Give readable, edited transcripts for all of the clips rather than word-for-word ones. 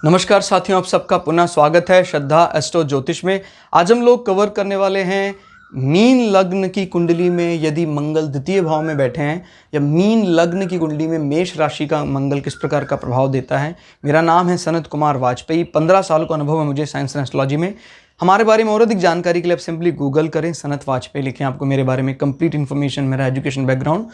नमस्कार साथियों, आप सबका पुनः स्वागत है श्रद्धा एस्ट्रो ज्योतिष में। आज हम लोग कवर करने वाले हैं मीन लग्न की कुंडली में यदि मंगल द्वितीय भाव में बैठे हैं या मीन लग्न की कुंडली में मेष राशि का मंगल किस प्रकार का प्रभाव देता है। मेरा नाम है सनत कुमार वाजपेयी। 15 साल का अनुभव है मुझे साइंस एंड एस्ट्रोलॉजी में। हमारे बारे में और अधिक जानकारी के लिए आप सिंपली गूगल करें, सनत वाजपेयी लिखें, आपको मेरे बारे में कंप्लीट इन्फॉर्मेशन, मेरा एजुकेशन बैकग्राउंड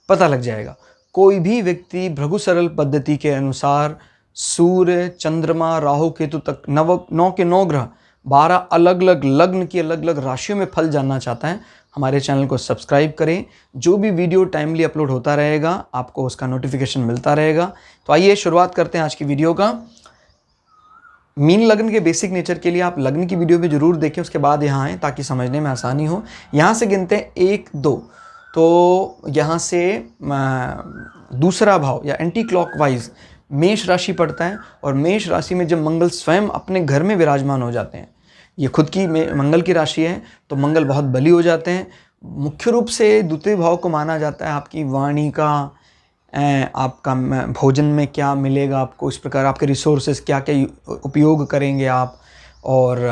पता लग जाएगा। कोई भी व्यक्ति भृगु सरल पद्धति के अनुसार सूर्य, चंद्रमा, राहु, केतु तक 9 के 9 ग्रह 12 अलग अलग लग्न की अलग अलग राशियों में फल जानना चाहता है, हमारे चैनल को सब्सक्राइब करें। जो भी वीडियो टाइमली अपलोड होता रहेगा आपको उसका नोटिफिकेशन मिलता रहेगा। तो आइए शुरुआत करते हैं आज की वीडियो का। मीन लग्न के बेसिक नेचर के लिए आप लग्न की वीडियो भी जरूर देखें, उसके बाद यहाँ आएँ ताकि समझने में आसानी हो। यहाँ से गिनते हैं 1, 2, तो यहाँ से दूसरा भाव या एंटी क्लॉकवाइज मेष राशि पड़ता है। और मेष राशि में जब मंगल स्वयं अपने घर में विराजमान हो जाते हैं, ये खुद की मंगल की राशि है, तो मंगल बहुत बली हो जाते हैं। मुख्य रूप से द्वितीय भाव को माना जाता है आपकी वाणी का, आपका भोजन में क्या मिलेगा आपको, इस प्रकार आपके रिसोर्सेज क्या क्या उपयोग करेंगे आप, और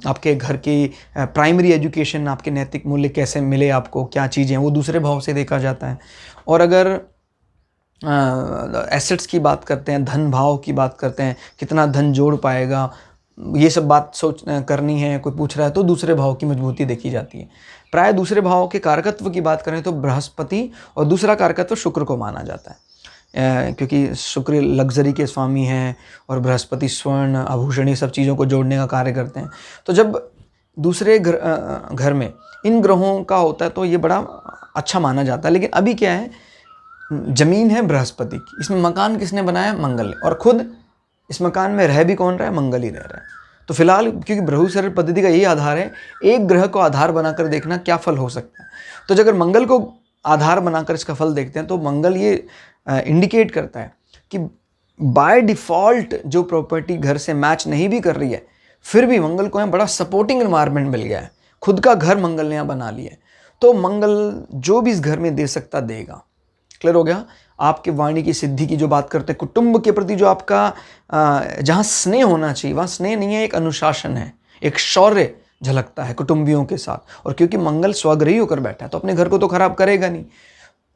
आपके घर की प्राइमरी एजुकेशन, आपके नैतिक मूल्य कैसे मिले आपको, क्या चीज़ें, वो दूसरे भाव से देखा जाता है। और अगर एसेट्स की बात करते हैं, धन भाव की बात करते हैं, कितना धन जोड़ पाएगा, ये सब बात करनी है, कोई पूछ रहा है तो दूसरे भाव की मजबूती देखी जाती है। प्राय दूसरे भाव के कारकत्व की बात करें तो बृहस्पति और दूसरा कारकत्व शुक्र को माना जाता है, क्योंकि शुक्र लग्जरी के स्वामी हैं और बृहस्पति स्वर्ण, आभूषण, ये सब चीज़ों को जोड़ने का कार्य करते हैं। तो जब दूसरे घर में इन ग्रहों का होता है तो ये बड़ा अच्छा माना जाता है। लेकिन अभी क्या है, जमीन है बृहस्पति की, इसमें मकान किसने बनाया? मंगल ने, और खुद इस मकान में रह भी कौन रहा है? मंगल ही रह रहा है। तो फिलहाल क्योंकि भृगु सरल पद्धति का यही आधार है, एक ग्रह को आधार बनाकर देखना क्या फल हो सकता है। तो अगर मंगल को आधार बनाकर इसका फल देखते हैं तो मंगल ये इंडिकेट करता है कि बाय डिफ़ॉल्ट जो प्रॉपर्टी घर से मैच नहीं भी कर रही है, फिर भी मंगल को यहाँ बड़ा सपोर्टिंग एनवायरनमेंट मिल गया है, खुद का घर मंगल ने यहाँ बना लिया है। तो मंगल जो भी इस घर में दे सकता देगा। क्लियर हो गया? आपके वाणी की सिद्धि की जो बात करते हैं, कुटुंब के प्रति जो आपका जहाँ स्नेह होना चाहिए वहाँ स्नेह नहीं है, एक अनुशासन है, एक शौर्य झलकता है कुटुंबियों के साथ। और क्योंकि मंगल स्वग्रही होकर बैठा है तो अपने घर को तो खराब करेगा नहीं,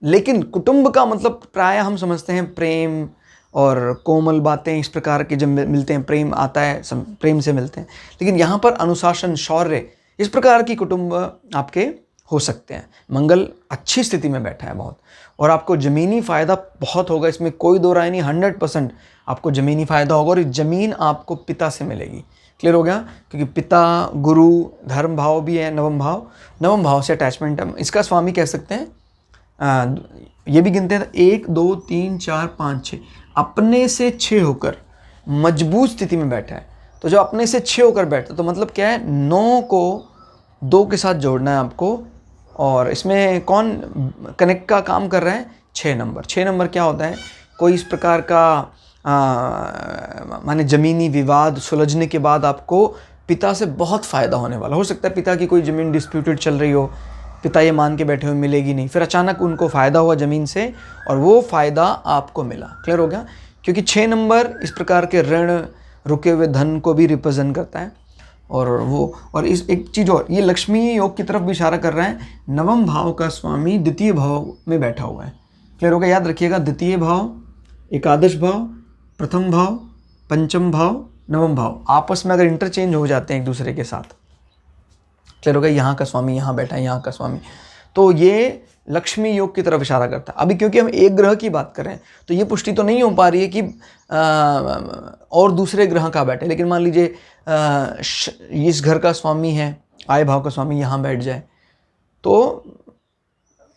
लेकिन कुटुंब का मतलब प्रायः हम समझते हैं प्रेम और कोमल बातें, इस प्रकार के जब मिलते हैं प्रेम आता है, प्रेम से मिलते हैं। लेकिन यहाँ पर अनुशासन, शौर्य, इस प्रकार की कुटुंब आपके हो सकते हैं। मंगल अच्छी स्थिति में बैठा है बहुत, और आपको ज़मीनी फ़ायदा बहुत होगा, इसमें कोई दो राय नहीं। 100% आपको ज़मीनी फ़ायदा होगा, और ज़मीन आपको पिता से मिलेगी। क्लियर हो गया? क्योंकि पिता, गुरु, धर्म भाव भी है, नवम भाव से अटैचमेंट है। इसका स्वामी कह सकते हैं, ये भी गिनते हैं 1, 2, 3, 4, 5, 6, अपने से 6 होकर मजबूत स्थिति में बैठा है। तो जब अपने से 6 होकर बैठता है तो मतलब क्या है, 9 को 2 के साथ जोड़ना है आपको। और इसमें कौन कनेक्ट का काम कर रहा है? 6 नंबर। 6 नंबर क्या होता है? कोई इस प्रकार का माने ज़मीनी विवाद सुलझने के बाद आपको पिता से बहुत फ़ायदा होने वाला। हो सकता है पिता की कोई ज़मीन डिस्प्यूटेड चल रही हो, पिता ये मान के बैठे हुए मिलेगी नहीं, फिर अचानक उनको फ़ायदा हुआ ज़मीन से और वो फ़ायदा आपको मिला। क्लियर हो गया? क्योंकि 6 नंबर इस प्रकार के ऋण, रुके हुए धन को भी रिप्रेजेंट करता है। और इस एक चीज़ और, ये लक्ष्मी योग की तरफ भी इशारा कर रहा है। नवम भाव का स्वामी द्वितीय भाव में बैठा हुआ है। क्लियर होगा? याद रखिएगा, द्वितीय भाव, एकादश भाव, प्रथम भाव, पंचम भाव, नवम भाव आपस में अगर इंटरचेंज हो जाते हैं एक दूसरे के साथ, क्लियर होगा, यहाँ का स्वामी यहाँ बैठा है, यहाँ का स्वामी, तो ये लक्ष्मी योग की तरफ इशारा करता है। अभी क्योंकि हम एक ग्रह की बात कर रहे हैं तो ये पुष्टि तो नहीं हो पा रही है कि और दूसरे ग्रह का बैठे। लेकिन मान लीजिए इस घर का स्वामी है, आय भाव का स्वामी यहाँ बैठ जाए तो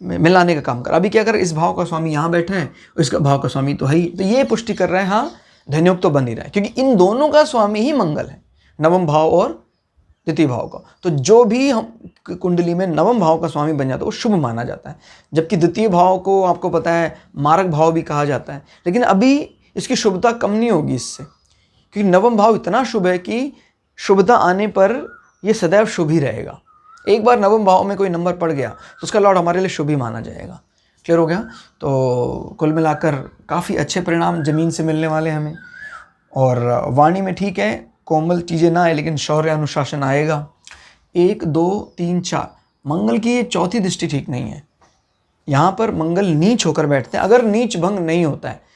मिलाने का काम कर। अभी क्या कर, इस भाव का स्वामी यहाँ बैठा है, इसका भाव का स्वामी तो है ही, तो ये पुष्टि कर रहा है हाँ धनयोग तो बन ही रहा है, क्योंकि इन दोनों का स्वामी ही मंगल है, नवम भाव और द्वितीय भाव का। तो जो भी हम कुंडली में नवम भाव का स्वामी बन जाता है वो शुभ माना जाता है, जबकि द्वितीय भाव को आपको पता है मारक भाव भी कहा जाता है। लेकिन अभी इसकी शुभता कम नहीं होगी इससे, क्योंकि नवम भाव इतना शुभ है कि शुभता आने पर ये सदैव शुभ ही रहेगा। एक बार नवम भाव में कोई नंबर पड़ गया तो उसका लॉर्ड हमारे लिए शुभ ही माना जाएगा। क्लियर हो गया? तो कुल मिलाकर काफ़ी अच्छे परिणाम ज़मीन से मिलने वाले हमें। और वाणी में ठीक है, कोमल चीज़ें ना आए लेकिन शौर्य अनुशासन आएगा। 1 2 3 4 मंगल की ये चौथी दृष्टि ठीक नहीं है। यहाँ पर मंगल नीच होकर बैठते हैं। अगर नीच भंग नहीं होता है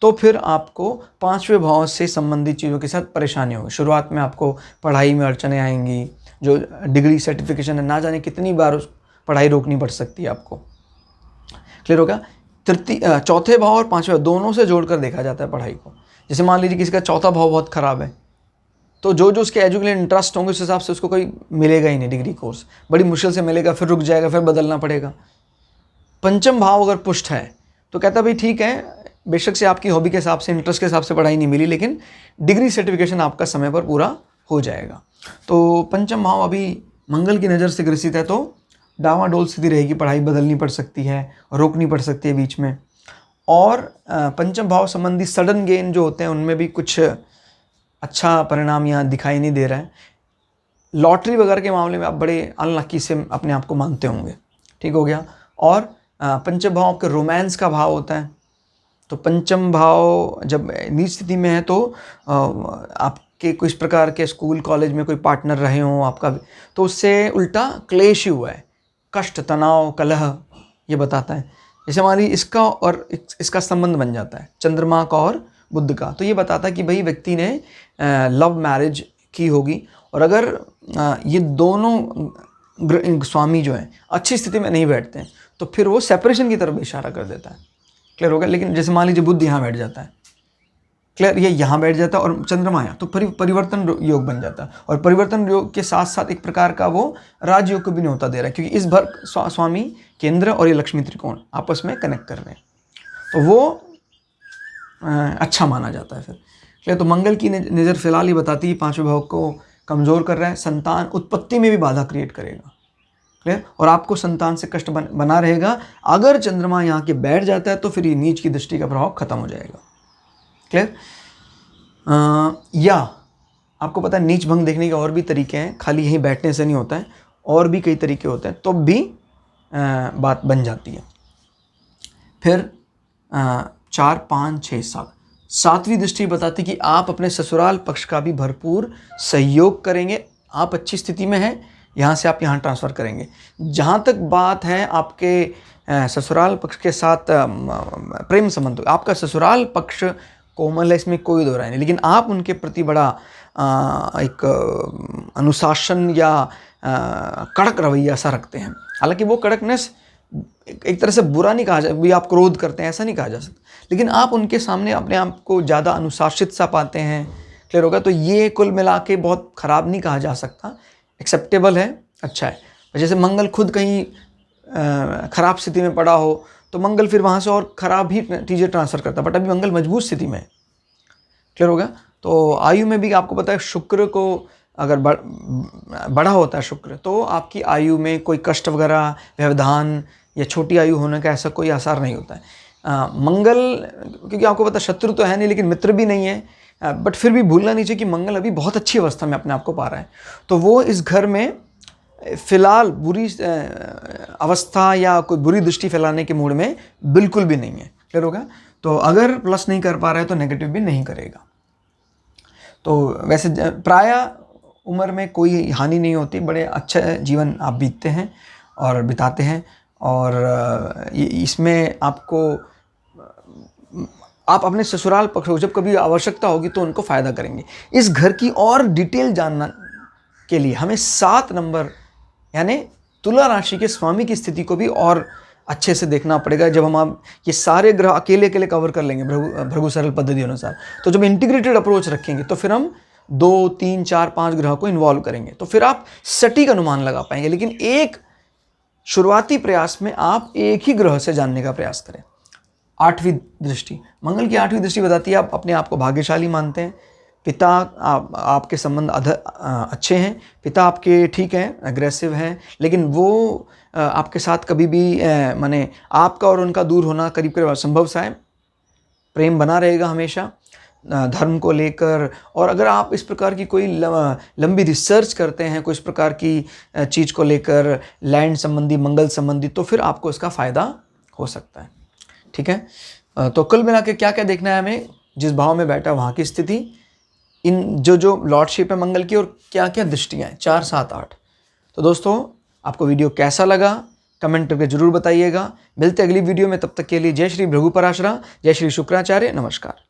तो फिर आपको 5वें भाव से संबंधित चीज़ों के साथ परेशानी होगी। शुरुआत में आपको पढ़ाई में अड़चने आएंगी, जो डिग्री सर्टिफिकेशन है ना जाने कितनी बार उस पढ़ाई रोकनी पड़ सकती है आपको। क्लियर होगा? चौथे भाव और 5वें दोनों से जोड़कर देखा जाता है पढ़ाई को। जैसे मान लीजिए किसी का चौथा भाव बहुत ख़राब है, तो जो जो उसके एजुकेशन इंटरेस्ट होंगे उस हिसाब से उसको कोई मिलेगा ही नहीं डिग्री कोर्स, बड़ी मुश्किल से मिलेगा, फिर रुक जाएगा, फिर बदलना पड़ेगा। पंचम भाव अगर पुष्ट है तो कहता भाई ठीक है, बेशक से आपकी हॉबी के हिसाब से, इंटरेस्ट के हिसाब से पढ़ाई नहीं मिली, लेकिन डिग्री सर्टिफिकेशन आपका समय पर पूरा हो जाएगा। तो पंचम भाव अभी मंगल की नज़र से ग्रसित है तो डावाडोल स्थिति रहेगी, पढ़ाई बदलनी पड़ सकती है, रोकनी पड़ सकती है बीच में। और पंचम भाव संबंधी सडन गेन जो होते हैं उनमें भी कुछ अच्छा परिणाम यहाँ दिखाई नहीं दे रहा है। लॉटरी वगैरह के मामले में आप बड़े अनलकी से अपने आप को मानते होंगे। ठीक हो गया। और पंचम भाव आपके रोमांस का भाव होता है, तो पंचम भाव जब नीच स्थिति में है तो आपके कुछ प्रकार के स्कूल कॉलेज में कोई पार्टनर रहे हों आपका, तो उससे उल्टा क्लेश ही हुआ है, कष्ट, तनाव, कलह ये बताता है। जैसे हमारी इसका और इसका संबंध बन जाता है चंद्रमा का और बुध का, तो ये बताता है कि भाई व्यक्ति ने लव मैरिज की होगी। और अगर ये दोनों स्वामी जो हैं अच्छी स्थिति में नहीं बैठते हैं तो फिर वो सेपरेशन की तरफ इशारा कर देता है। क्लियर होगा? लेकिन जैसे मान लीजिए बुध यहाँ बैठ जाता है, क्लियर, ये यहाँ बैठ जाता है और चंद्रमा यहाँ, तो परिवर्तन योग बन जाता है। और परिवर्तन योग के साथ साथ एक प्रकार का वो राजयोग को भी न्योता दे रहा है, क्योंकि इस भर स्वामी केंद्र और ये लक्ष्मी त्रिकोण आपस में कनेक्ट कर रहे हैं, तो वो अच्छा माना जाता है फिर। क्लियर? तो मंगल की नज़र फिलहाल ही बताती है 5वें भाव को कमज़ोर कर रहा है, संतान उत्पत्ति में भी बाधा क्रिएट करेगा। क्लियर? और आपको संतान से कष्ट बना रहेगा। अगर चंद्रमा यहाँ के बैठ जाता है तो फिर ये नीच की दृष्टि का प्रभाव खत्म हो जाएगा। क्लियर? या आपको पता है नीच भंग देखने के और भी तरीके हैं, खाली यहीं बैठने से नहीं होता है, और भी कई तरीके होते हैं, तो भी बात बन जाती है। फिर 4 5 6 7 7वीं दृष्टि बताती कि आप अपने ससुराल पक्ष का भी भरपूर सहयोग करेंगे। आप अच्छी स्थिति में हैं, यहाँ से आप यहाँ ट्रांसफ़र करेंगे। जहाँ तक बात है आपके ससुराल पक्ष के साथ प्रेम संबंध, आपका ससुराल पक्ष कोमल है, इसमें कोई दो राय नहीं, लेकिन आप उनके प्रति बड़ा एक अनुशासन या कड़क रवैया सा रखते हैं। हालांकि वो कड़कनेस एक तरह से बुरा नहीं कहा जाए, भी आप क्रोध करते हैं ऐसा नहीं कहा जा सकता, लेकिन आप उनके सामने अपने आप को ज़्यादा अनुशासित सा पाते हैं। क्लियर होगा? तो ये कुल मिला के बहुत ख़राब नहीं कहा जा सकता, एक्सेप्टेबल है, अच्छा है। जैसे मंगल खुद कहीं ख़राब स्थिति में पड़ा हो तो मंगल फिर वहाँ से और ख़राब ही चीज़ें ट्रांसफ़र करता है, बट अभी मंगल मजबूत स्थिति में है। क्लियर होगा? तो आयु में भी आपको पता है शुक्र को अगर बड़ा होता है शुक्र, तो आपकी आयु में कोई कष्ट वगैरह, व्यवधान या छोटी आयु होने का ऐसा कोई आसार नहीं होता है। मंगल, क्योंकि आपको पता शत्रु तो है नहीं लेकिन मित्र भी नहीं है, बट फिर भी भूलना नहीं चाहिए कि मंगल अभी बहुत अच्छी अवस्था में अपने आप को पा रहा है, तो वो इस घर में फ़िलहाल बुरी अवस्था या कोई बुरी दृष्टि फैलाने के मूड में बिल्कुल भी नहीं है। क्लियर होगा? तो अगर प्लस नहीं कर पा रहा है तो नेगेटिव भी नहीं करेगा। तो वैसे प्रायः उम्र में कोई हानि नहीं होती, बड़े अच्छा जीवन आप बीतते हैं और बिताते हैं। और इसमें आपको, आप अपने ससुराल पक्ष को जब कभी आवश्यकता होगी तो उनको फ़ायदा करेंगे। इस घर की और डिटेल जानना के लिए हमें 7 नंबर यानी तुला राशि के स्वामी की स्थिति को भी और अच्छे से देखना पड़ेगा। जब हम आप ये सारे ग्रह अकेले अकेले कवर कर लेंगे भृगु सरल पद्धति अनुसार, तो जब इंटीग्रेटेड अप्रोच रखेंगे तो फिर हम 2 3 4 5 ग्रह को इन्वॉल्व करेंगे, तो फिर आप सटीक अनुमान लगा पाएंगे। लेकिन एक शुरुआती प्रयास में आप एक ही ग्रह से जानने का प्रयास करें। 8वीं दृष्टि, मंगल की 8वीं दृष्टि बताती है आप अपने आप को भाग्यशाली मानते हैं, पिता आपके संबंध अच्छे हैं, पिता आपके ठीक हैं, अग्रेसिव हैं, लेकिन वो आपके साथ कभी भी माने आपका और उनका दूर होना करीब करीब असंभव सा है। प्रेम बना रहेगा हमेशा धर्म को लेकर। और अगर आप इस प्रकार की कोई लंबी रिसर्च करते हैं, कोई इस प्रकार की चीज़ को लेकर, लैंड संबंधी, मंगल संबंधी, तो फिर आपको इसका फ़ायदा हो सकता है। ठीक है? तो कुल मिला के क्या क्या देखना है हमें जिस भाव में बैठा वहाँ की स्थिति, इन जो लॉर्डशिप है मंगल की, और क्या क्या दृष्टियाँ हैं 4, 7, 8। तो दोस्तों आपको वीडियो कैसा लगा कमेंट करके जरूर बताइएगा। मिलते अगली वीडियो में, तब तक के लिए जय श्री भृगु पराशरा, जय श्री शुक्राचार्य, नमस्कार।